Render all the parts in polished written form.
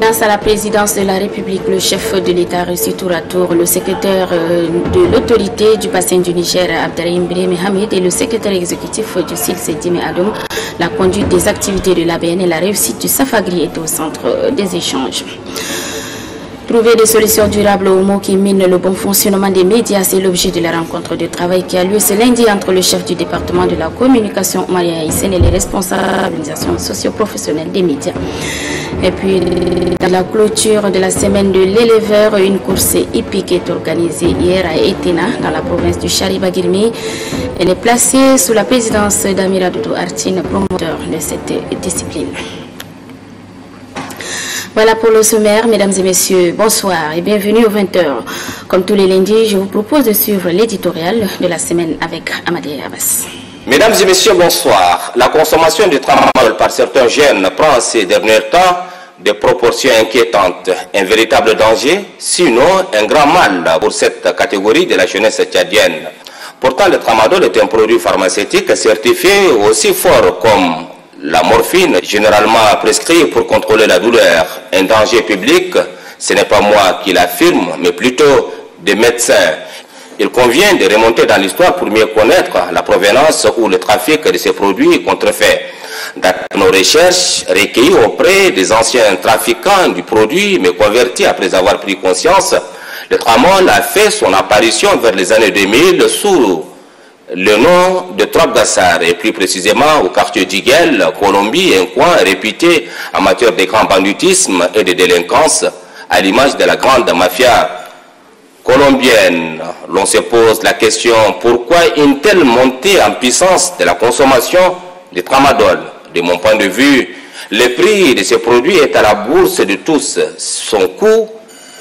nomination à la présidence de la République, le chef de l'État reçut tour à tour le secrétaire de l'autorité du bassin du Niger, Abderrahim Mohamed, et le secrétaire exécutif du CIL, Sedime Adoum. La conduite des activités de l'ABN et la réussite du Safagri est au centre des échanges. Trouver des solutions durables aux maux qui minent le bon fonctionnement des médias, c'est l'objet de la rencontre de travail qui a lieu ce lundi entre le chef du département de la communication, Maria Hyssen, et les responsables de l'organisation socio-professionnelle des médias. Et puis, dans la clôture de la semaine de l'éleveur, une course hippique est organisée hier à Etena, dans la province du Chariba-Girmi. Elle est placée sous la présidence d'Amira Doudou Artine, promoteur de cette discipline. Voilà pour le sommaire, mesdames et messieurs, bonsoir et bienvenue aux 20h. Comme tous les lundis, je vous propose de suivre l'éditorial de la semaine avec Amadé Abbas. Mesdames et messieurs, bonsoir. La consommation du tramadol par certains jeunes prend ces derniers temps des proportions inquiétantes. Un véritable danger, sinon un grand mal pour cette catégorie de la jeunesse tchadienne. Pourtant, le tramadol est un produit pharmaceutique certifié aussi fort comme la morphine, généralement prescrit pour contrôler la douleur. Un danger public, ce n'est pas moi qui l'affirme, mais plutôt des médecins. Il convient de remonter dans l'histoire pour mieux connaître la provenance ou le trafic de ces produits contrefaits. Dans nos recherches recueillies auprès des anciens trafiquants du produit, mais convertis après avoir pris conscience, le tramol a fait son apparition vers les années 2000 sous le nom de Trabgassar, et plus précisément au quartier d'Iguel, Colombie, un coin réputé en matière de grand banditisme et de délinquance, à l'image de la grande mafia colombienne. L'on se pose la question, pourquoi une telle montée en puissance de la consommation de tramadol? De mon point de vue, le prix de ces produits est à la bourse de tous. Son coût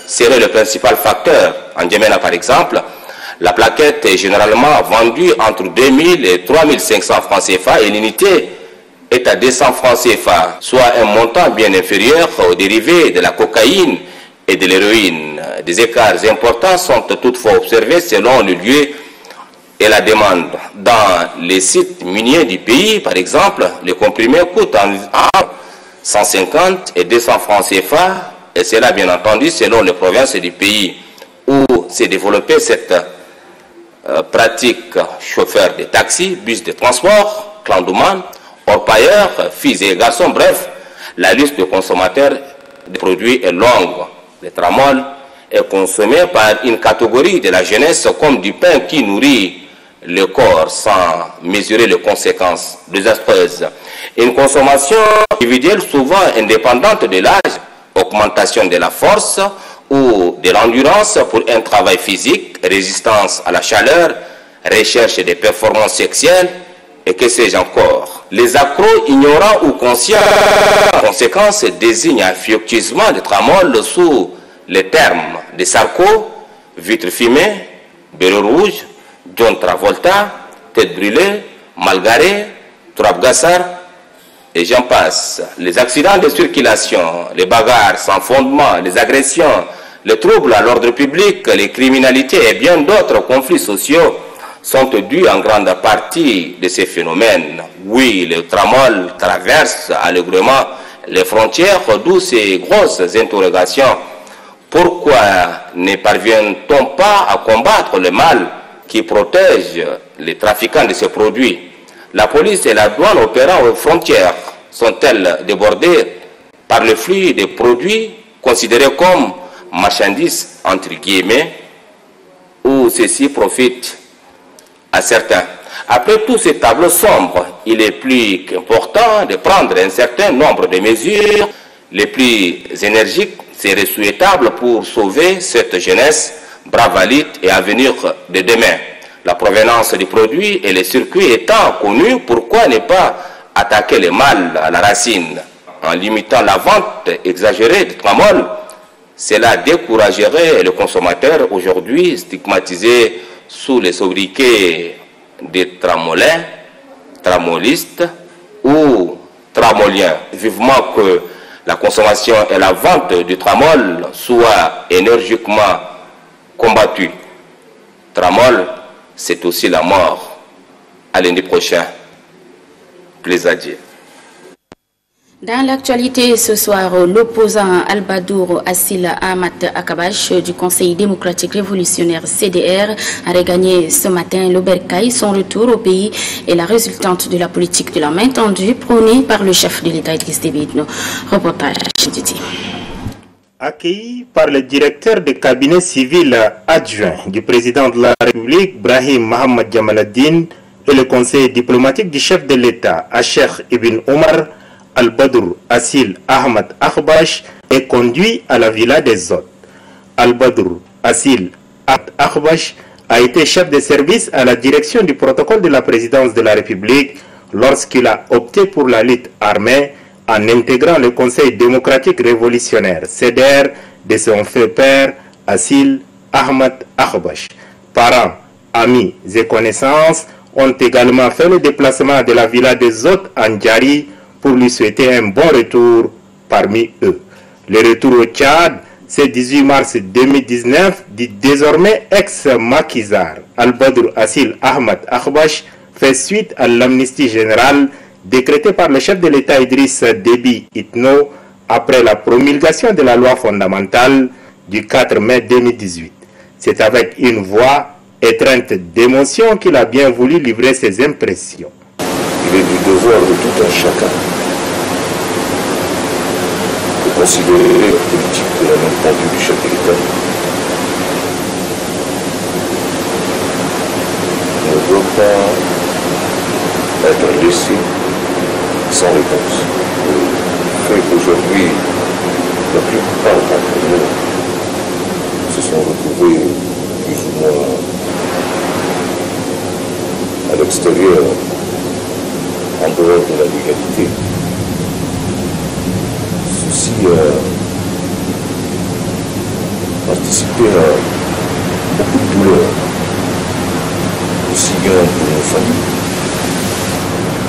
serait le principal facteur. En Djamena, par exemple, la plaquette est généralement vendue entre 2000 et 3500 francs CFA et l'unité est à 200 francs CFA, soit un montant bien inférieur aux dérivés de la cocaïne et de l'héroïne. Des écarts importants sont toutefois observés selon le lieu et la demande. Dans les sites miniers du pays, par exemple, les comprimés coûtent entre 150 et 200 francs CFA, et cela bien entendu selon les provinces du pays où s'est développée cette pratique. Chauffeurs de taxi, bus de transport, clandouman, orpailleurs, filles et garçons, bref, la liste de consommateurs de produits est longue. Le tramol est consommé par une catégorie de la jeunesse comme du pain qui nourrit le corps sans mesurer les conséquences désastreuses. Une consommation individuelle souvent indépendante de l'âge, augmentation de la force ou de l'endurance pour un travail physique, résistance à la chaleur, recherche des performances sexuelles et que sais-je encore. Les accros ignorants ou conscients des conséquences désignent affectueusement le tramol sous les termes de Sarko, vitre fumée, béret rouge, John Travolta, tête brûlée, Malgaré, Trabgassar, et j'en passe. Les accidents de circulation, les bagarres sans fondement, les agressions, les troubles à l'ordre public, les criminalités et bien d'autres conflits sociaux sont dus en grande partie de ces phénomènes. Oui, le tramol traverse allègrement les frontières, d'où ces grosses interrogations. Pourquoi ne parvient-on pas à combattre le mal qui protège les trafiquants de ces produits? La police et la douane opérant aux frontières sont-elles débordées par le flux des produits considérés comme marchandises entre guillemets, ou ceux-ci profitent à certains? Après tous ces tableaux sombres, il est plus qu'important de prendre un certain nombre de mesures les plus énergiques seraient souhaitables pour sauver cette jeunesse brave, valide et à venir de demain. La provenance du produit et les circuits étant connus, pourquoi ne pas attaquer le mal à la racine? En limitant la vente exagérée de tramol, cela découragerait le consommateur aujourd'hui stigmatisé sous les sobriquets des tramolins, tramolistes ou tramoliens. Vivement que la consommation et la vente du tramol soient énergiquement combattues. Tramol, c'est aussi la mort. À lundi prochain. Plaisir. Dans l'actualité ce soir, l'opposant Albadour Assil Ahmad Akabash du Conseil démocratique révolutionnaire CDR a regagné ce matin l'Obercaï. Son retour au pays est la résultante de la politique de la main tendue prônée par le chef de l'État Idriss Déby Itno. Reportage Didi. Accueilli par le directeur de cabinet civil adjoint du président de la République, Brahim Mohamed Jamaluddin, et le conseil diplomatique du chef de l'État, Cheikh Ibn Omar, Albadour Assil Ahmad Akabash est conduit à la villa des hôtes. Albadour Assil Ahmad Akabash a été chef de service à la direction du protocole de la présidence de la République lorsqu'il a opté pour la lutte armée en intégrant le Conseil démocratique révolutionnaire CDR de son feu père Assil Ahmad Akabash. Parents, amis et connaissances ont également fait le déplacement de la villa des hôtes en Djari pour lui souhaiter un bon retour parmi eux. Le retour au Tchad, ce 18 mars 2019, dit désormais ex-maquisard Albadour Assil Ahmad Akabash fait suite à l'amnistie générale décrétée par le chef de l'État Idriss Déby Itno après la promulgation de la loi fondamentale du 4 mai 2018. C'est avec une voix étreinte d'émotion qu'il a bien voulu livrer ses impressions. Il est du devoir de tout un chacun de considérer la politique de la main tendue du chef de l'État ne doit pas être laissé sans réponse. Le fait qu'aujourd'hui, la plupart d'entre nous se sont retrouvés plus ou moins à l'extérieur, en dehors de la légalité. Ceci a participé à beaucoup de douleurs, aussi bien pour nos familles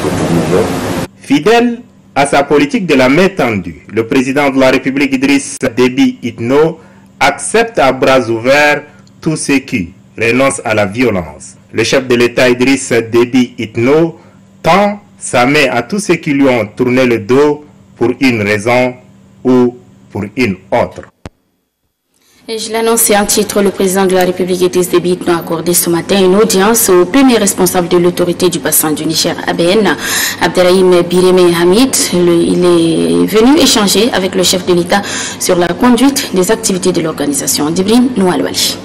que pour nous-mêmes. Fidèle à sa politique de la main tendue, le président de la République Idriss Déby Itno accepte à bras ouverts tous ceux qui renoncent à la violence. Le chef de l'État Idriss Déby Itno tend sa main à tous ceux qui lui ont tourné le dos pour une raison ou pour une autre. Et je l'annonçais en titre, le président de la République Idriss Déby Itno a accordé ce matin une audience au premier responsable de l'autorité du bassin du Niger, ABN, Abderrahim Bireme Hamid. Il est venu échanger avec le chef de l'État sur la conduite des activités de l'organisation. Dibrim Noualouali.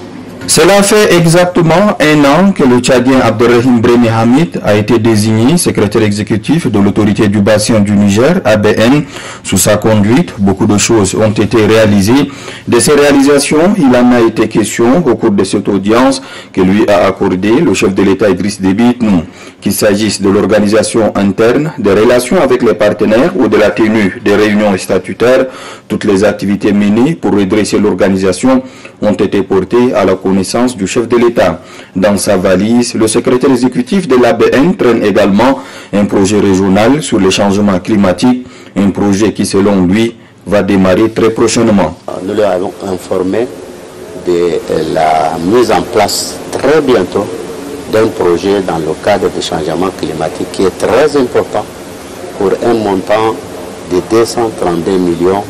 Cela fait exactement un an que le Tchadien Abderrahim Bireme Hamid a été désigné secrétaire exécutif de l'autorité du bassin du Niger, ABN. Sous sa conduite, beaucoup de choses ont été réalisées. De ces réalisations, il en a été question au cours de cette audience que lui a accordé le chef de l'État Idriss Déby Itno. Qu'il s'agisse de l'organisation interne, des relations avec les partenaires ou de la tenue des réunions statutaires, toutes les activités menées pour redresser l'organisation ont été portées à la connaissance du chef de l'État. Dans sa valise, le secrétaire exécutif de l'ABN traîne également un projet régional sur les changements climatiques, un projet qui, selon lui, va démarrer très prochainement. Nous leur avons informé de la mise en place très bientôt d'un projet dans le cadre du changement climatique qui est très important pour un montant de 232 millions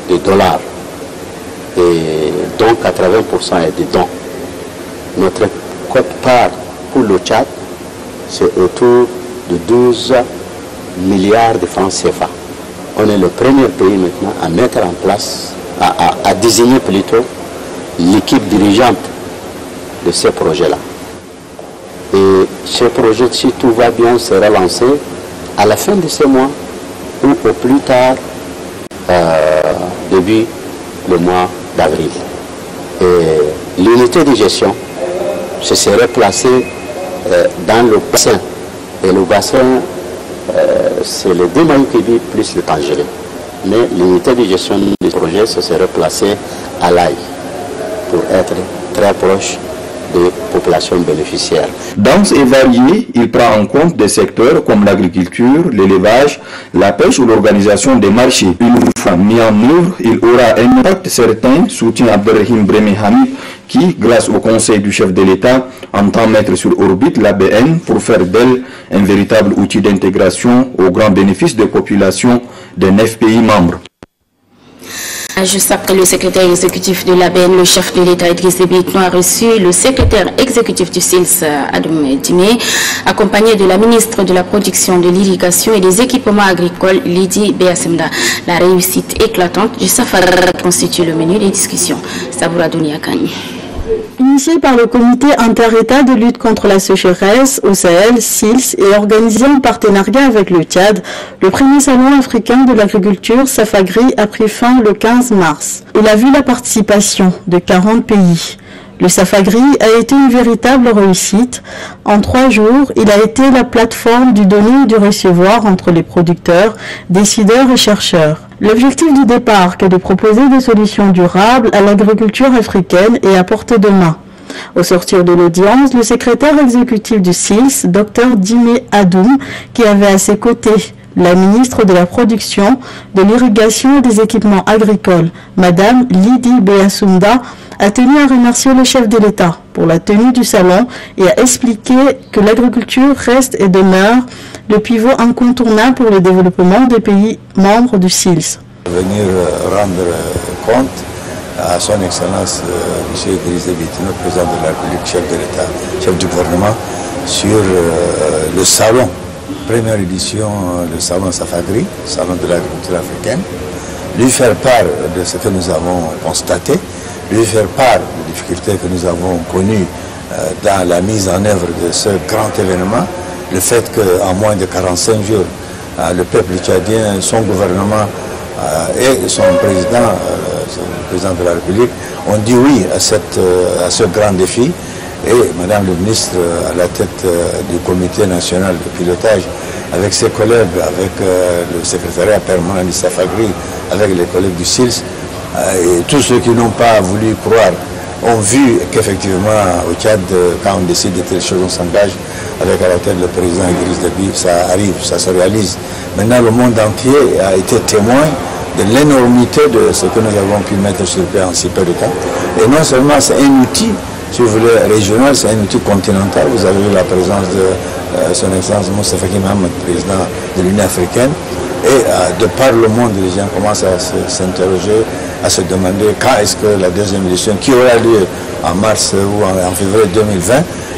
de dollars. Et donc 80% est de dons. Notre quote-part pour le Tchad, c'est autour de 12 milliards de francs CFA. On est le premier pays maintenant à mettre en place, à désigner plutôt l'équipe dirigeante de ces projets-là. Et ce projet, si tout va bien, sera lancé à la fin de ce mois ou au plus tard début le mois d'avril. Et l'unité de gestion se serait placée dans le bassin. Et le bassin, c'est le Démaïkibi plus le Tangéré. Mais l'unité de gestion du projet se serait placée à l'Aï pour être très proche des populations bénéficiaires. Dense et varié, il prend en compte des secteurs comme l'agriculture, l'élevage, la pêche ou l'organisation des marchés. Une fois mis en œuvre, il aura un impact certain, soutient Abderrahim Bireme Hamid, qui, grâce au conseil du chef de l'État, entend mettre sur orbite l'ABN pour faire d'elle un véritable outil d'intégration au grand bénéfice des populations des 9 pays membres. Juste après le secrétaire exécutif de l'ABN, le chef de l'État Idriss Déby Itno a reçu le secrétaire exécutif du SILS, Adoum Dime, accompagné de la ministre de la Production, de l'Irrigation et des Équipements agricoles, Lydie Béasemda. La réussite éclatante du Safari constitue le menu des discussions. Savoura Douniakani. Initié par le comité inter-État de lutte contre la sécheresse au Sahel, SILS, et organisé en partenariat avec le Tchad, le premier salon africain de l'agriculture, Safagri, a pris fin le 15 mars. Il a vu la participation de 40 pays. Le Safagri a été une véritable réussite. En 3 jours, il a été la plateforme du donner et du recevoir entre les producteurs, décideurs et chercheurs. L'objectif du départ est de proposer des solutions durables à l'agriculture africaine et à portée de main. Au sortir de l'audience, le secrétaire exécutif du SILS, Dr Dime Adoum, qui avait à ses côtés la ministre de la Production, de l'Irrigation et des Équipements agricoles, Madame Lydie Béasemda, a tenu à remercier le chef de l'État pour la tenue du salon et a expliqué que l'agriculture reste et demeure le pivot incontournable pour le développement des pays membres du SILS. Venir rendre compte à son Excellence M. Idriss Déby Itno, président de la République, chef de l'État, chef du gouvernement, sur le salon, première édition, le salon Safagri, salon de l'agriculture africaine, lui faire part de ce que nous avons constaté, lui faire part des difficultés que nous avons connues dans la mise en œuvre de ce grand événement, le fait qu'en moins de 45 jours, le peuple tchadien, son gouvernement et son président, le président de la République, ont dit oui à ce grand défi. Et Madame le ministre, à la tête du comité national de pilotage, avec ses collègues, avec le secrétariat permanent du Safagri, avec les collègues du SILS, et tous ceux qui n'ont pas voulu croire ont vu qu'effectivement au Tchad, quand on décide de telles choses, on s'engage avec à la tête le président Idriss Déby, ça arrive, ça se réalise. Maintenant le monde entier a été témoin de l'énormité de ce que nous avons pu mettre sur pied en si peu de temps. Et non seulement c'est un outil, si vous voulez, régional, c'est un outil continental. Vous avez vu la présence de son Excellence Moussa Faki Mohamed, président de l'Union africaine. Et de par le monde, les gens commencent à s'interroger, à se demander quand est-ce que la deuxième édition, qui aura lieu en mars ou en février 2020,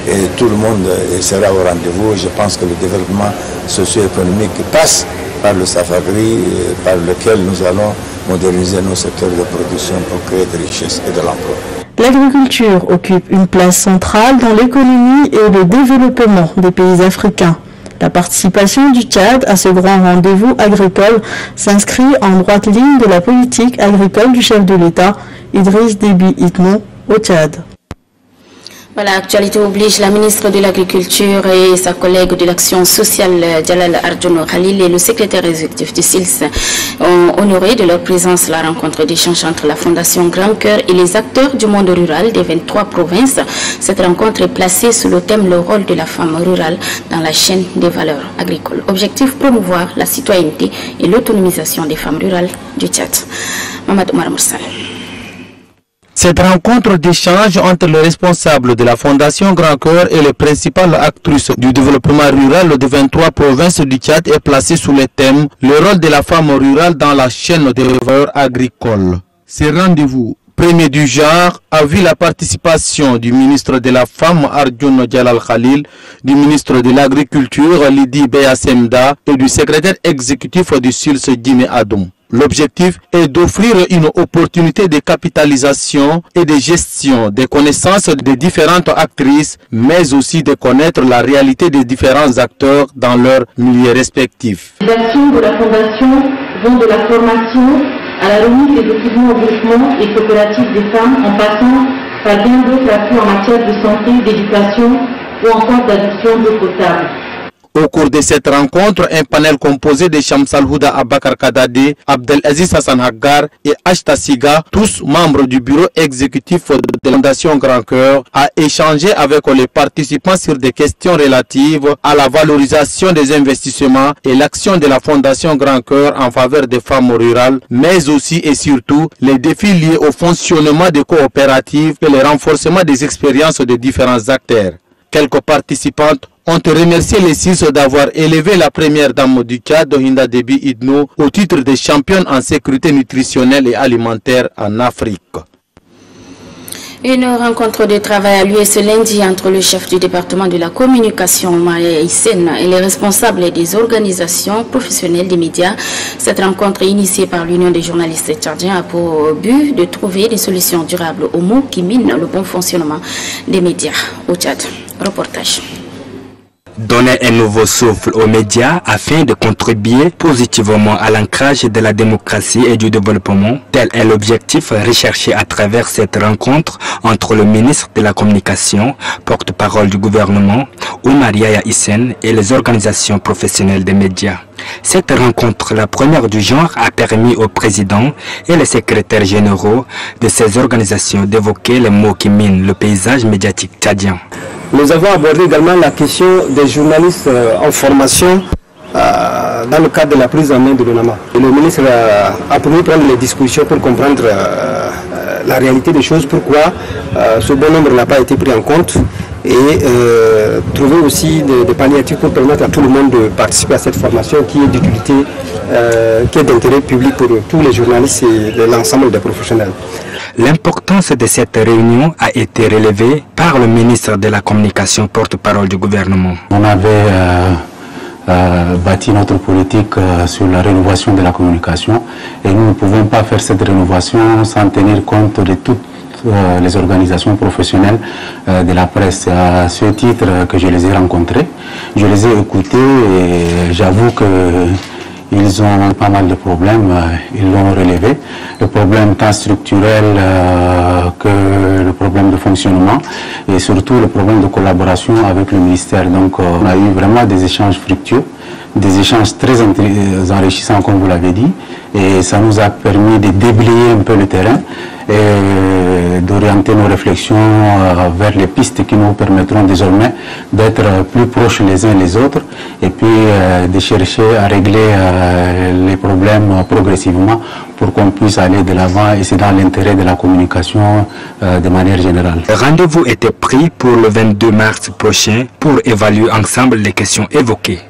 et tout le monde sera au rendez-vous. Je pense que le développement socio-économique passe par le Safagri, par lequel nous allons moderniser nos secteurs de production pour créer de richesses et de l'emploi. L'agriculture occupe une place centrale dans l'économie et le développement des pays africains. La participation du Tchad à ce grand rendez-vous agricole s'inscrit en droite ligne de la politique agricole du chef de l'État, Idriss Déby Itno, au Tchad. Voilà, actualité oblige, la ministre de l'Agriculture et sa collègue de l'Action sociale, Djalal Arjono Khalil, et le secrétaire exécutif du SILS ont honoré de leur présence la rencontre d'échange entre la Fondation Grand Cœur et les acteurs du monde rural des 23 provinces. Cette rencontre est placée sous le thème « Le rôle de la femme rurale dans la chaîne des valeurs agricoles ». Objectif, promouvoir la citoyenneté et l'autonomisation des femmes rurales du Tchad. Mamadou Omar Moursal. Cette rencontre d'échange entre les responsables de la Fondation Grand Cœur et les principales actrices du développement rural des 23 provinces du Tchad est placée sous le thème « Le rôle de la femme rurale dans la chaîne des valeurs agricoles ». Ces rendez-vous, premier du genre, a vu la participation du ministre de la Femme Arjono Jalal Khalil, du ministre de l'Agriculture Lydie Béasemda et du secrétaire exécutif du SILS Dime Adoum. L'objectif est d'offrir une opportunité de capitalisation et de gestion des connaissances des différentes actrices, mais aussi de connaître la réalité des différents acteurs dans leurs milieux respectifs. Les actions de la Fondation vont de la formation à la remise des équipements au groupement et coopératives des femmes, en passant par bien d'autres appuis en matière de santé, d'éducation ou encore d'addiction d'eau potable. Au cours de cette rencontre, un panel composé de Shamsal Houda Abakar Kadade, Abdelaziz Hassan Haggar et Ashta Siga, tous membres du bureau exécutif de la Fondation Grand Cœur, a échangé avec les participants sur des questions relatives à la valorisation des investissements et l'action de la Fondation Grand Cœur en faveur des femmes rurales, mais aussi et surtout les défis liés au fonctionnement des coopératives et le renforcement des expériences de différents acteurs. Quelques participantes ont remercié les six d'avoir élevé la première dame du Tchad, Hinda Déby Itno, au titre de championne en sécurité nutritionnelle et alimentaire en Afrique. Une rencontre de travail a lieu ce lundi entre le chef du département de la communication, Maria Hyssen, et les responsables des organisations professionnelles des médias. Cette rencontre initiée par l'Union des journalistes tchadiens a pour but de trouver des solutions durables aux maux qui minent le bon fonctionnement des médias au Tchad. Reportage. Donner un nouveau souffle aux médias afin de contribuer positivement à l'ancrage de la démocratie et du développement. Tel est l'objectif recherché à travers cette rencontre entre le ministre de la Communication, porte-parole du gouvernement, Oumar Yahya Hyssen, et les organisations professionnelles des médias. Cette rencontre, la première du genre, a permis au président et les secrétaires généraux de ces organisations d'évoquer les maux qui minent le paysage médiatique tchadien. Nous avons abordé également la question des journalistes en formation dans le cadre de la prise en main de l'UNAMA. Le ministre a promis prendre les dispositions pour comprendre la réalité des choses, pourquoi ce bon nombre n'a pas été pris en compte, et trouver aussi des palliatifs pour permettre à tout le monde de participer à cette formation qui est d'utilité, qui est d'intérêt public pour tous les journalistes et de l'ensemble des professionnels. L'importance de cette réunion a été relevée par le ministre de la Communication, porte-parole du gouvernement. On avait bâti notre politique sur la rénovation de la communication et nous ne pouvons pas faire cette rénovation sans tenir compte de toutes les organisations professionnelles de la presse. À ce titre que je les ai rencontrés, je les ai écoutés et j'avoue que ils ont pas mal de problèmes, ils l'ont relevé. Le problème tant structurel que le problème de fonctionnement et surtout le problème de collaboration avec le ministère. Donc on a eu vraiment des échanges fructueux, des échanges très enrichissants comme vous l'avez dit, et ça nous a permis de déblayer un peu le terrain et d'orienter nos réflexions vers les pistes qui nous permettront désormais d'être plus proches les uns les autres et puis de chercher à régler les problèmes progressivement pour qu'on puisse aller de l'avant, et c'est dans l'intérêt de la communication de manière générale. Rendez-vous était pris pour le 22 mars prochain pour évaluer ensemble les questions évoquées.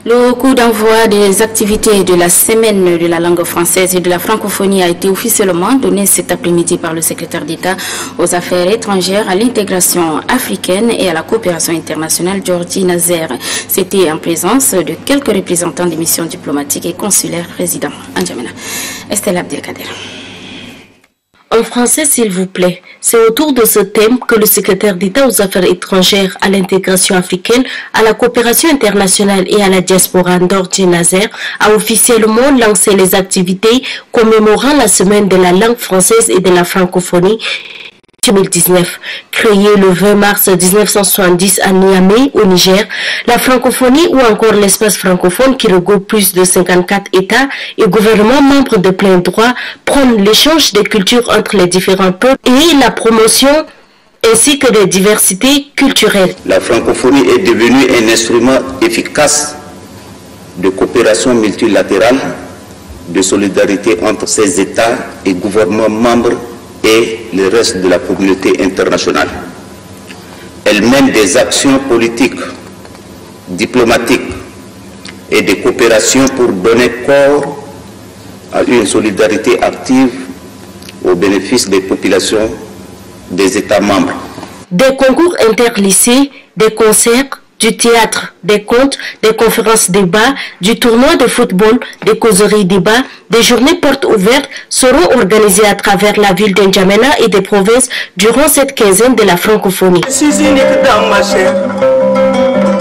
Le coup d'envoi des activités de la semaine de la langue française et de la francophonie a été officiellement donné cet après-midi par le secrétaire d'État aux affaires étrangères, à l'intégration africaine et à la coopération internationale, Georgie Nazer. C'était en présence de quelques représentants des missions diplomatiques et consulaires résidents en N'Djamena. Estelle Abdelkader. En français, s'il vous plaît. C'est autour de ce thème que le secrétaire d'État aux affaires étrangères, à l'intégration africaine, à la coopération internationale et à la diaspora, Georgie Nazer, a officiellement lancé les activités commémorant la semaine de la langue française et de la francophonie 2019. Créée le 20 mars 1970 à Niamey, au Niger, la francophonie ou encore l'espace francophone qui regroupe plus de 54 États et gouvernements membres de plein droit prône l'échange des cultures entre les différents peuples et la promotion ainsi que des diversités culturelles. La francophonie est devenue un instrument efficace de coopération multilatérale, de solidarité entre ces États et gouvernements membres et le reste de la communauté internationale. Elle mène des actions politiques, diplomatiques et de coopération pour donner corps à une solidarité active au bénéfice des populations des États membres. Des concours interlycées, des concerts, du théâtre, des contes, des conférences débats, du tournoi de football, des causeries débats, des journées portes ouvertes seront organisées à travers la ville d'N'Djamena et des provinces durant cette quinzaine de la francophonie. Je suis unique dans ma chair.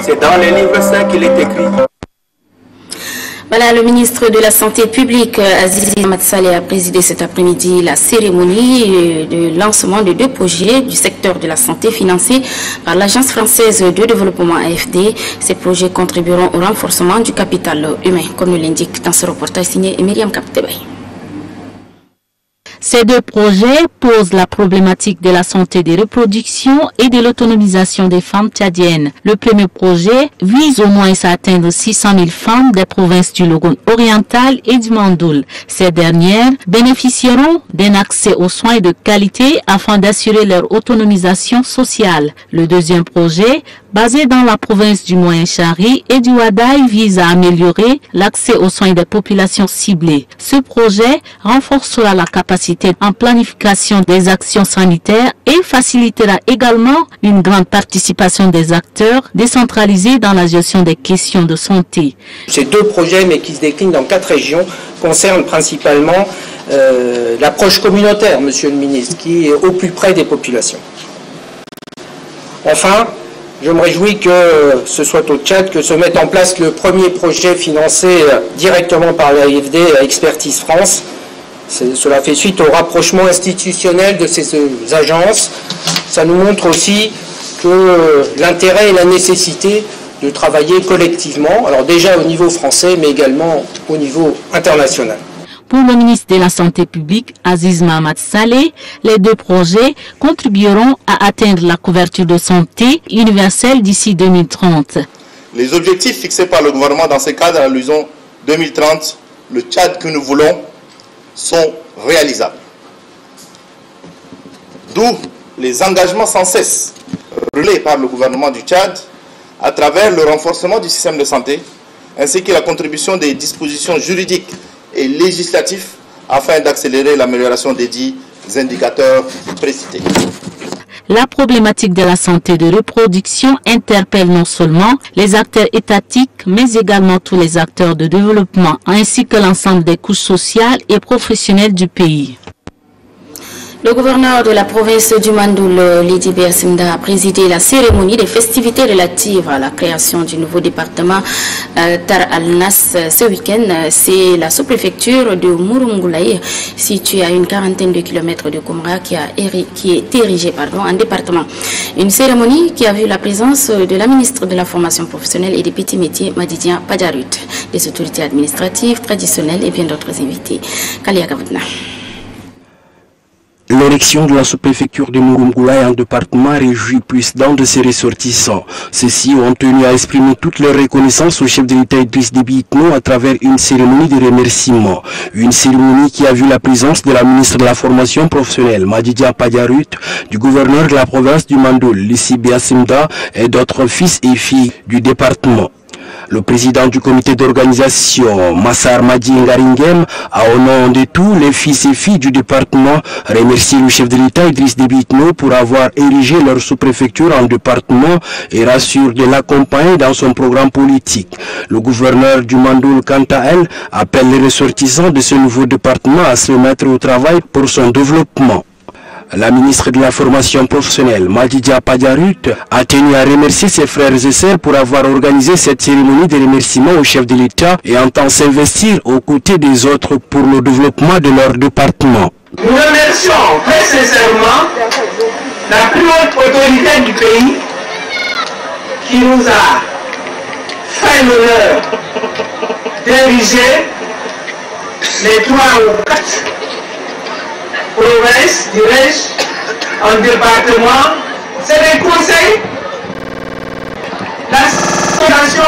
C'est dans les livres saints qu'il est écrit. Voilà, le ministre de la Santé publique, Aziz Ahmad Saleh, a présidé cet après-midi la cérémonie de lancement de 2 projets du secteur de la santé financés par l'Agence française de développement AFD. Ces projets contribueront au renforcement du capital humain, comme nous l'indique dans ce reportage signé Myriam Kaptebay. Ces 2 projets posent la problématique de la santé des reproductions et de l'autonomisation des femmes tchadiennes. Le premier projet vise au moins à atteindre 600 000 femmes des provinces du Logone oriental et du Mandoul. Ces dernières bénéficieront d'un accès aux soins de qualité afin d'assurer leur autonomisation sociale. Le deuxième projet, basé dans la province du Moyen-Chari et du Wadaï, vise à améliorer l'accès aux soins des populations ciblées. Ce projet renforcera la capacité en planification des actions sanitaires et facilitera également une grande participation des acteurs décentralisés dans la gestion des questions de santé. Ces 2 projets, mais qui se déclinent dans 4 régions, concernent principalement l'approche communautaire, Monsieur le ministre, qui est au plus près des populations. Enfin, je me réjouis que ce soit au Tchad que se mette en place le premier projet financé directement par l'AFD Expertise France. Cela fait suite au rapprochement institutionnel de ces agences. Ça nous montre aussi que l'intérêt et la nécessité de travailler collectivement, alors déjà au niveau français, mais également au niveau international. Pour le ministre de la Santé publique, Aziz Ahmad Saleh, les 2 projets contribueront à atteindre la couverture de santé universelle d'ici 2030. Les objectifs fixés par le gouvernement dans ce cadre à l'horizon 2030, le Tchad que nous voulons, sont réalisables. D'où les engagements sans cesse relais par le gouvernement du Tchad à travers le renforcement du système de santé ainsi que la contribution des dispositions juridiques et législatives afin d'accélérer l'amélioration des dits indicateurs précités. La problématique de la santé de reproduction interpelle non seulement les acteurs étatiques, mais également tous les acteurs de développement, ainsi que l'ensemble des couches sociales et professionnelles du pays. Le gouverneur de la province du Mandoul, Lidi Bersimda, a présidé la cérémonie des festivités relatives à la création du nouveau département Tar al-Nas ce week-end. C'est la sous-préfecture de Murungoulaye, située à une 40aine de kilomètres de Koumra, qui est érigée en département. Une cérémonie qui a vu la présence de la ministre de la formation professionnelle et des petits métiers, Madidia Pajarut, des autorités administratives, traditionnelles et bien d'autres invités. Kalia Gavadna. L'élection de la sous-préfecture de Murungoulaye en département réjouit plus d'un de ses ressortissants. Ceux-ci ont tenu à exprimer toute leur reconnaissance au chef de l'État Idriss Déby Itno à travers une cérémonie de remerciement. Une cérémonie qui a vu la présence de la ministre de la formation professionnelle, Madidia Pajarut, du gouverneur de la province du Mandoul, Lissi Biasimda, et d'autres fils et filles du département. Le président du comité d'organisation, Massar Madi Ngaringem, a au nom de tous les fils et filles du département remercié le chef de l'État Idriss Déby Itno pour avoir érigé leur sous-préfecture en département et rassure de l'accompagner dans son programme politique. Le gouverneur du Mandoul, quant à elle, appelle les ressortissants de ce nouveau département à se mettre au travail pour son développement. La ministre de la formation professionnelle, Madidia Pajarut, a tenu à remercier ses frères et sœurs pour avoir organisé cette cérémonie de remerciement au chef de l'État et entend s'investir aux côtés des autres pour le développement de leur département. Nous remercions très sincèrement la plus haute autorité du pays qui nous a fait l'honneur d'ériger les 3 ou 4 provinces, dirais-je, en département. C'est les conseils, l'association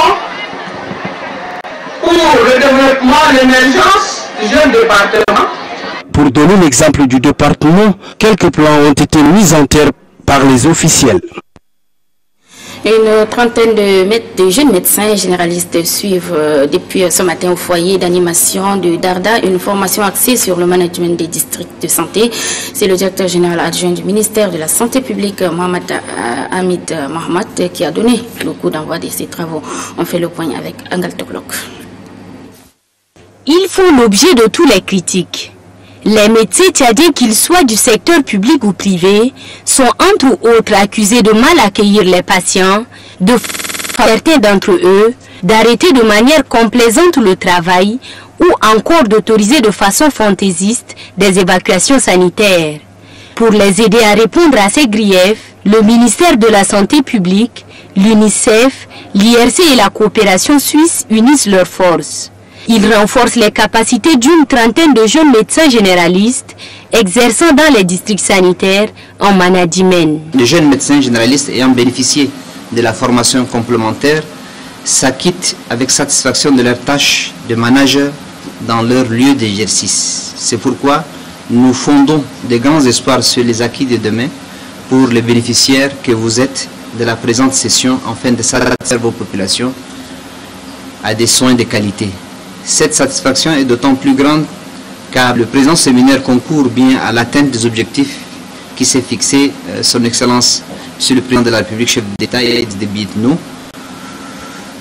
pour le développement, l'émergence du jeune département. Pour donner l'exemple du département, quelques plans ont été mis en terre par les officiels. Une trentaine de jeunes médecins généralistes suivent depuis ce matin au foyer d'animation de Darda une formation axée sur le management des districts de santé. C'est le directeur général adjoint du ministère de la Santé publique, Mohamed Hamid Mohamed, qui a donné le coup d'envoi de ces travaux. On fait le point avec Angal Toklok. Ils font l'objet de tous les critiques. Les médecins tchadiens, qu'ils soient du secteur public ou privé, sont entre autres accusés de mal accueillir les patients, de certains d'entre eux d'arrêter de manière complaisante le travail ou encore d'autoriser de façon fantaisiste des évacuations sanitaires. Pour les aider à répondre à ces griefs, le ministère de la Santé publique, l'UNICEF, l'IRC et la coopération suisse unissent leurs forces. Ils renforcent les capacités d'une trentaine de jeunes médecins généralistes exerçant dans les districts sanitaires en management. Les jeunes médecins généralistes ayant bénéficié de la formation complémentaire s'acquittent avec satisfaction de leurs tâches de manager dans leur lieu d'exercice. C'est pourquoi nous fondons de grands espoirs sur les acquis de demain pour les bénéficiaires que vous êtes de la présente session afin de satisfaire vos populations à des soins de qualité. Cette satisfaction est d'autant plus grande car le présent séminaire concourt bien à l'atteinte des objectifs qui s'est fixé son Excellence Monsieur le Président de la République, chef d'État Idriss Itno,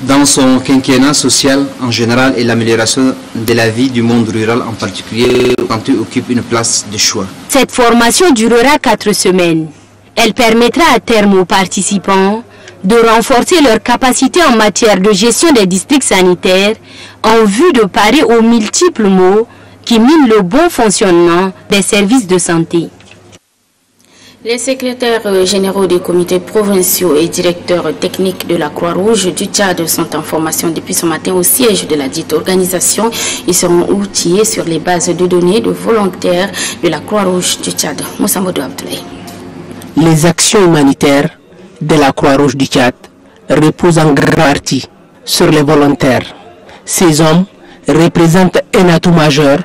dans son quinquennat social en général et l'amélioration de la vie du monde rural en particulier quand il occupe une place de choix. Cette formation durera 4 semaines. Elle permettra à terme aux participants de renforcer leurs capacités en matière de gestion des districts sanitaires en vue de parer aux multiples maux qui minent le bon fonctionnement des services de santé. Les secrétaires généraux des comités provinciaux et directeurs techniques de la Croix-Rouge du Tchad sont en formation depuis ce matin au siège de la dite organisation. Ils seront outillés sur les bases de données de volontaires de la Croix-Rouge du Tchad. Moussa Modou Abdoulaye. Les actions humanitaires de la Croix-Rouge du Tchad reposent en grande partie sur les volontaires. Ces hommes représentent un atout majeur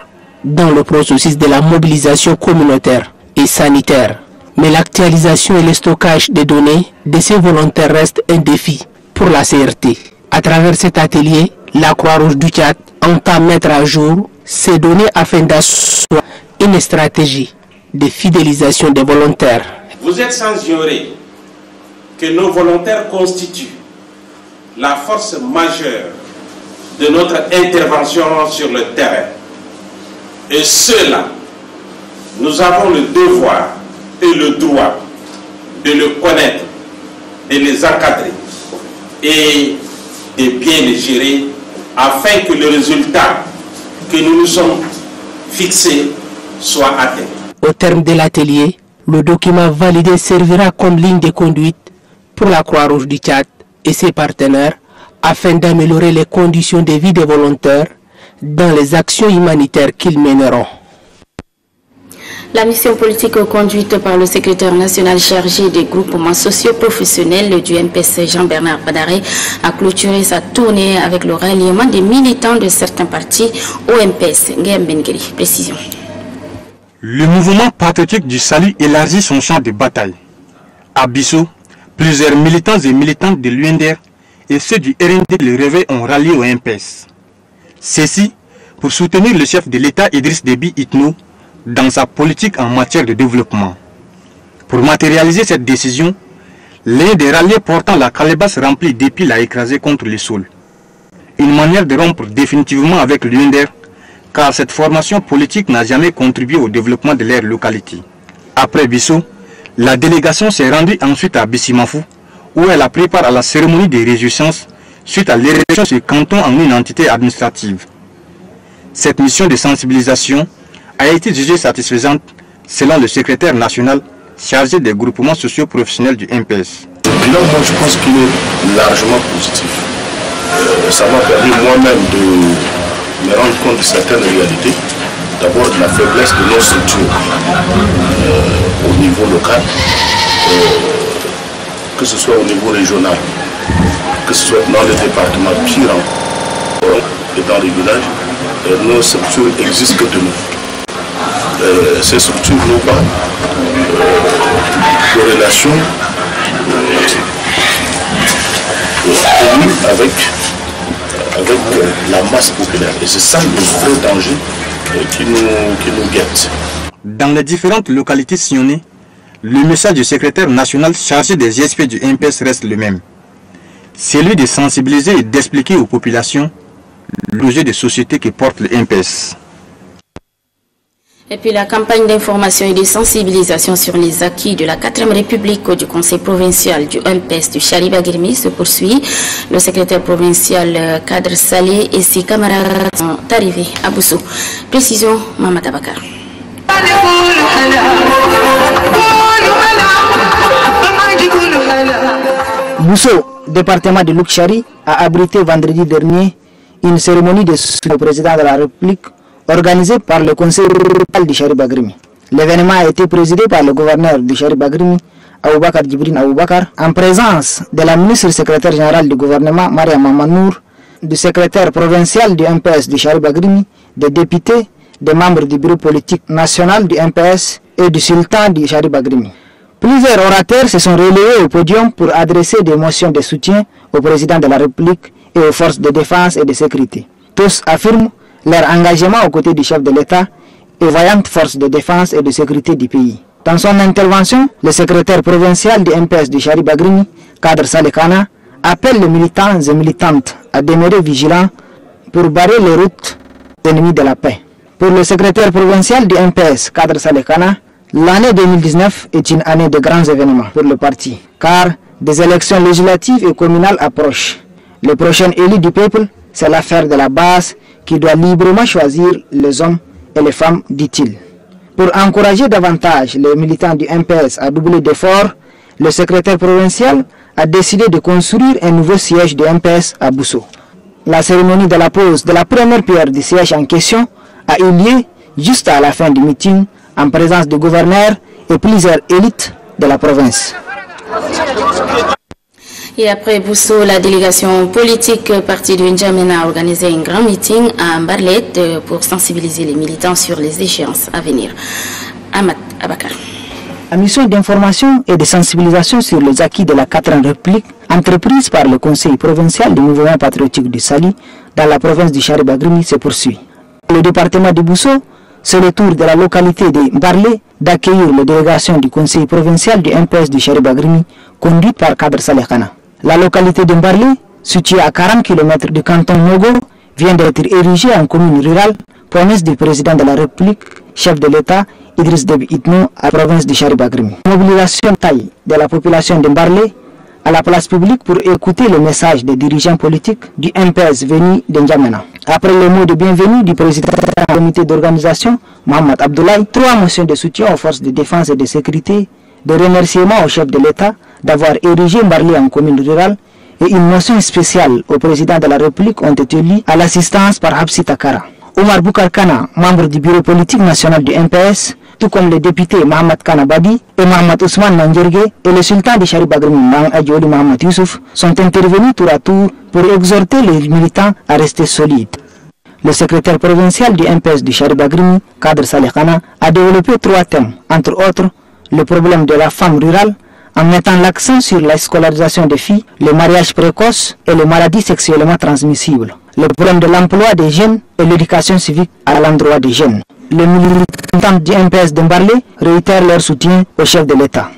dans le processus de la mobilisation communautaire et sanitaire. Mais l'actualisation et le stockage des données de ces volontaires restent un défi pour la CRT. À travers cet atelier, la Croix-Rouge du Tchad entend mettre à jour ces données afin d'assurer une stratégie de fidélisation des volontaires. Vous êtes sans ignorer que nos volontaires constituent la force majeure de notre intervention sur le terrain. Et cela, nous avons le devoir et le droit de le connaître, de les encadrer et de bien les gérer afin que le résultat que nous nous sommes fixés soit atteint. Au terme de l'atelier, le document validé servira comme ligne de conduite pour la Croix-Rouge du Tchad et ses partenaires afin d'améliorer les conditions de vie des volontaires dans les actions humanitaires qu'ils mèneront. La mission politique conduite par le secrétaire national chargé des groupements socio-professionnels du MPS, Jean-Bernard Padaré, a clôturé sa tournée avec le ralliement des militants de certains partis au MPS. Nguyen Bengueri, précision. Le mouvement patriotique du salut élargit son champ de bataille. À Bissau, plusieurs militants et militantes de l'UNDR et ceux du RND le réveil ont rallié au MPS. Ceci pour soutenir le chef de l'État Idriss Déby Itno dans sa politique en matière de développement. Pour matérialiser cette décision, l'un des ralliés portant la calebasse remplie d'épis l'a écrasé contre le sol. Une manière de rompre définitivement avec l'UNDR, car cette formation politique n'a jamais contribué au développement de leur localité. Après Bissau, la délégation s'est rendue ensuite à Bissimafou, où elle a pris part à la cérémonie des réjouissances suite à l'érection de ce canton en une entité administrative. Cette mission de sensibilisation a été jugée satisfaisante selon le secrétaire national chargé des groupements socio-professionnels du MPS. Le bilan, moi, je pense qu'il est largement positif. Ça m'a permis moi-même de me rendre compte de certaines réalités. D'abord de la faiblesse de nos structures au niveau local, que ce soit au niveau régional, que ce soit dans les départements, pire encore, et dans les villages, nos structures existent que de nous. Ces structures n'ont pas de relation avec la masse populaire. Et c'est ça le vrai danger qui nous guette. Dans les différentes localités sillonnées, le message du secrétaire national chargé des ISP du MPS reste le même. Celui de sensibiliser et d'expliquer aux populations le projet de société que porte le MPS. Et puis la campagne d'information et de sensibilisation sur les acquis de la 4e République du Conseil provincial du MPS du Chariba Girmi se poursuit. Le secrétaire provincial Kadr Saleh et ses camarades sont arrivés à Bousso. Précision, Mamad Abakar. Bousso, département de Loukchari, a abrité vendredi dernier une cérémonie de soutien au président de la République organisée par le conseil rural du Chariba Girmi. L'événement a été présidé par le gouverneur du Chariba Girmi, Aboubakar Djibril Aboubakar, en présence de la ministre secrétaire générale du gouvernement, Maria Mamanour, du secrétaire provincial du MPS du Chariba Girmi, des députés, des membres du bureau politique national du MPS et du sultan du Chariba Girmi. Plusieurs orateurs se sont relevés au podium pour adresser des motions de soutien au président de la République et aux forces de défense et de sécurité. Tous affirment leur engagement aux côtés du chef de l'État et vaillantes forces de défense et de sécurité du pays. Dans son intervention, le secrétaire provincial du MPS du Chariba Girmi, Kadr Saleh Kana, appelle les militants et militantes à demeurer vigilants pour barrer les routes des ennemis de la paix. Pour le secrétaire provincial du MPS, Kadr Saleh Kana, l'année 2019 est une année de grands événements pour le parti, car des élections législatives et communales approchent. Le prochain élu du peuple, c'est l'affaire de la base qui doit librement choisir les hommes et les femmes, dit-il. Pour encourager davantage les militants du MPS à doubler d'efforts, le secrétaire provincial a décidé de construire un nouveau siège du MPS à Bousso. La cérémonie de la pose de la première pierre du siège en question a eu lieu juste à la fin du meeting en présence du gouverneur et plusieurs élites de la province. Et après Bousso, la délégation politique partie de N'Djamena a organisé un grand meeting à Mbarlet pour sensibiliser les militants sur les échéances à venir. Ahmad Abakar. La mission d'information et de sensibilisation sur les acquis de la 4e République, entreprise par le Conseil provincial du mouvement patriotique du Sali dans la province du Chariba Girmi, se poursuit. Le département de Bousso, c'est le tour de la localité de Mbarlet d'accueillir la délégation du Conseil provincial du MPS du Chariba Girmi, conduite par Kadr Saleh Kana. La localité de Mbarlet, située à 40 km du canton Nogo, vient d'être érigée en commune rurale, promesse du président de la République, chef de l'État, Idriss Déby Itno, à la province du Chariba Girmi. Mobilisation taille de la population de Mbarlet à la place publique pour écouter le message des dirigeants politiques du MPS venus de N'Djamena. Après le mot de bienvenue du président du comité d'organisation, Mohamed Abdoulaye, 3 motions de soutien aux forces de défense et de sécurité, de remerciements au chef de l'État d'avoir érigé Mbarlet en commune rurale et une motion spéciale au président de la République ont été lues à l'assistance par Habsi Takara. Omar Boukar Kana, membre du bureau politique national du MPS, tout comme les députés Mohamed Kanabadi et Mohamed Ousmane Nangergue et le sultan de Chariba Girmi, Adjoli Mohamed Youssouf, sont intervenus tour à tour pour exhorter les militants à rester solides. Le secrétaire provincial du MPS du Chariba Girmi, Kadr Saleh Kana, a développé 3 thèmes, entre autres le problème de la femme rurale, en mettant l'accent sur la scolarisation des filles, le mariage précoce et les maladies sexuellement transmissibles, le problème de l'emploi des jeunes et l'éducation civique à l'endroit des jeunes. Les militants du MPS de Mbarlet réitèrent leur soutien au chef de l'État.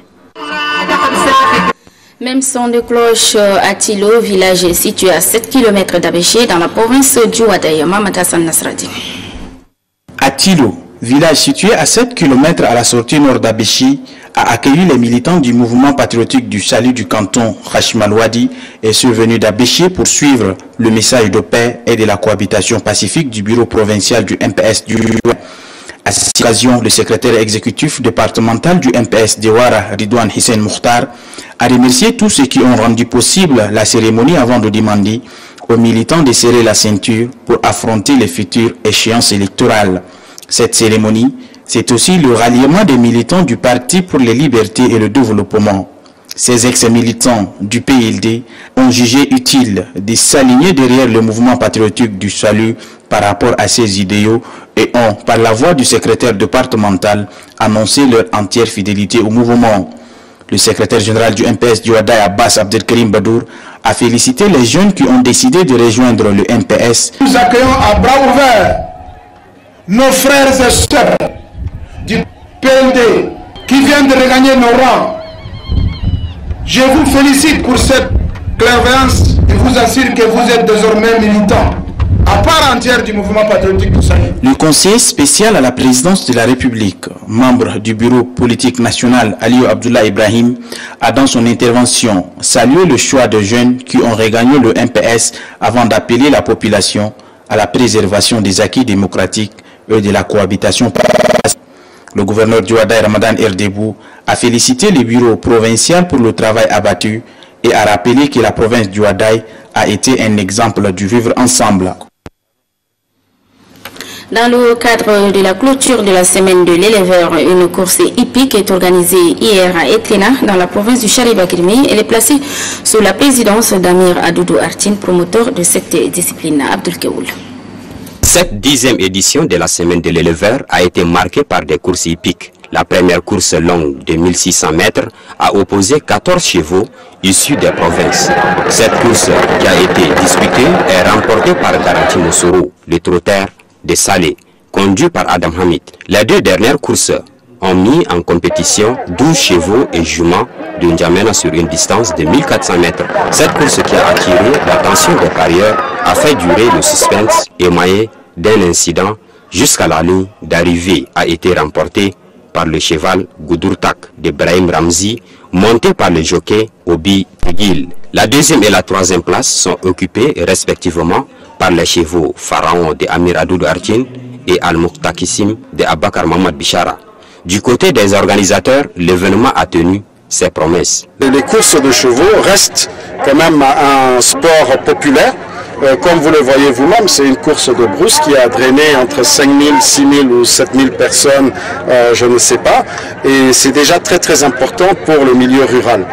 Même son de cloche à Tilo, village situé à 7 km d'Abéché dans la province du Ouadaï. Mamad Hassan Nasradi. À Tilo, village situé à 7 km à la sortie nord d'Abéché, a accueilli les militants du mouvement patriotique du salut du canton Rachmal-Wadi et ceux venus d'Abéché pour suivre le message de paix et de la cohabitation pacifique du bureau provincial du MPS du Ouadaï. À cette occasion, le secrétaire exécutif départemental du MPS de Ouara, Ridouane Hissène Mokhtar, a remercié tous ceux qui ont rendu possible la cérémonie avant de demander aux militants de serrer la ceinture pour affronter les futures échéances électorales. Cette cérémonie, c'est aussi le ralliement des militants du Parti pour les libertés et le développement. Ces ex-militants du PLD ont jugé utile de s'aligner derrière le mouvement patriotique du salut par rapport à ses idéaux et ont, par la voix du secrétaire départemental, annoncé leur entière fidélité au mouvement. Le secrétaire général du MPS du Ouadaï, Abbas Abdelkarim Badour, a félicité les jeunes qui ont décidé de rejoindre le MPS. Nous accueillons à bras ouverts nos frères et sœurs du PLD qui viennent de regagner nos rangs. Je vous félicite pour cette clairvoyance et vous assure que vous êtes désormais militants à part entière du mouvement patriotique du Sali. Le conseiller spécial à la présidence de la République, membre du bureau politique national Aliou Abdoulaye Ibrahim, a dans son intervention salué le choix de jeunes qui ont regagné le MPS avant d'appeler la population à la préservation des acquis démocratiques et de la cohabitation. Le gouverneur du Ouadaï, Ramadan Erdebou, a félicité le bureau provincial pour le travail abattu et a rappelé que la province du Ouadaï a été un exemple du vivre ensemble. Dans le cadre de la clôture de la semaine de l'éleveur, une course hippique est organisée hier à Etlena, dans la province du Charibagrimi. Elle est placée sous la présidence d'Amir Adoudou Artin, promoteur de cette discipline. Abdul Keoul. Cette 10e édition de la semaine de l'éleveur a été marquée par des courses hippiques. La première course longue de 1600 mètres a opposé 14 chevaux issus des provinces. Cette course qui a été disputée est remportée par Garanti Moussoro, le trotteur de Salé, conduit par Adam Hamid. Les deux dernières courses ont mis en compétition 12 chevaux et juments de N'Djamena sur une distance de 1400 mètres. Cette course qui a attiré l'attention des parieurs a fait durer le suspense émaillé d'un incident jusqu'à la ligne d'arrivée a été remportée par le cheval Goudourtak de Brahim Ramzi, monté par le jockey Obi Pegil. La deuxième et la troisième place sont occupées respectivement par les chevaux Pharaon de Amir Adoudou Artin et Al-Muqtakissim de Abakar Mohamed Bichara. Du côté des organisateurs, l'événement a tenu ses promesses. Les courses de chevaux restent quand même un sport populaire. Comme vous le voyez vous-même, c'est une course de brousse qui a drainé entre 5000, 6000 ou 7000 personnes, je ne sais pas. Et c'est déjà très important pour le milieu rural.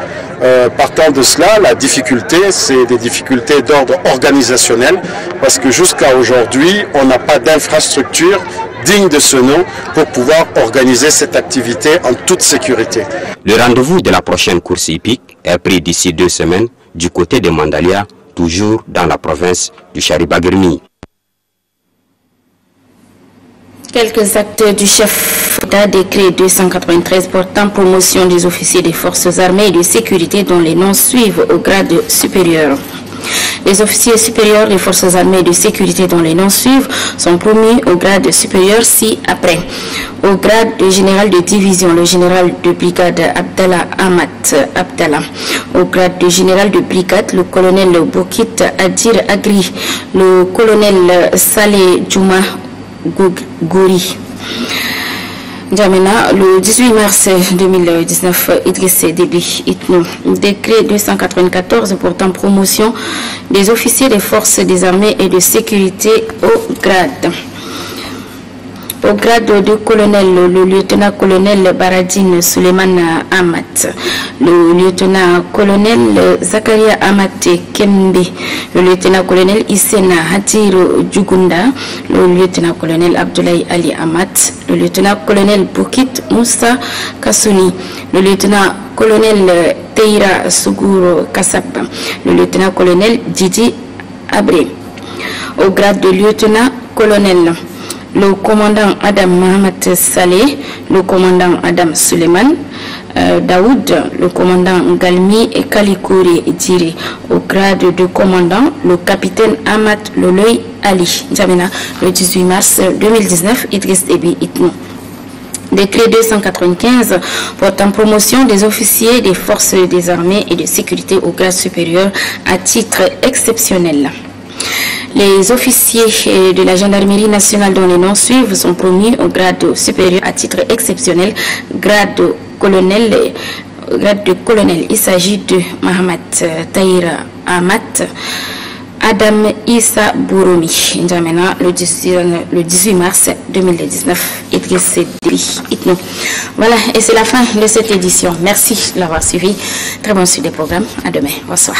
Partant de cela, la difficulté, c'est des difficultés d'ordre organisationnel, parce que jusqu'à aujourd'hui, on n'a pas d'infrastructure digne de ce nom pour pouvoir organiser cette activité en toute sécurité. Le rendez-vous de la prochaine course hippique est pris d'ici 2 semaines du côté de Mandalia, toujours dans la province du Charibagrimi. Quelques actes du chef d'État, décret 293 portant promotion des officiers des forces armées et de sécurité dont les noms suivent au grade supérieur. Les officiers supérieurs des forces armées et de sécurité dont les noms suivent sont promus au grade supérieur ci-après. Au grade de général de division, le général de brigade Abdallah Amat Abdallah. Au grade de général de brigade, le colonel Bokit Adir Agri. Le colonel Saleh Djouma Gouri. N'Djamena, le 18 mars 2019, Idriss Déby Itnou, décret 294 portant promotion des officiers des forces des armées et de sécurité au grade. Au grade de colonel, le lieutenant-colonel Baradine Suleiman Amat, le lieutenant-colonel Zakaria Amate Kembe, le lieutenant-colonel Issena Hatir Djugunda, le lieutenant-colonel Abdoulaye Ali Amat, le lieutenant-colonel Boukit Moussa Kassouni, le lieutenant-colonel Teira Suguro Kassab, le lieutenant-colonel Didi Abré. Au grade de lieutenant-colonel, le commandant Adam Mohamed Saleh, le commandant Adam Suleiman Daoud, le commandant Galmi et Kalikouri Diri. Au grade de commandant, le capitaine Ahmad Loloy Ali. N'Djamena, le 18 mars 2019, Idriss Déby Itnou. Décret 295 portant promotion des officiers des forces des armées et de sécurité au grade supérieur à titre exceptionnel. Les officiers de la gendarmerie nationale dont les noms suivent sont promus au grade supérieur à titre exceptionnel, grade de colonel. Il s'agit de Mohamed Tahir Amat, Adam Issa Bouroumi. N'Djamena, le 18 mars 2019, Idriss Déby Itnou. Voilà, et c'est la fin de cette édition. Merci de l'avoir suivi. Très bon suivi des programmes. À demain. Bonsoir.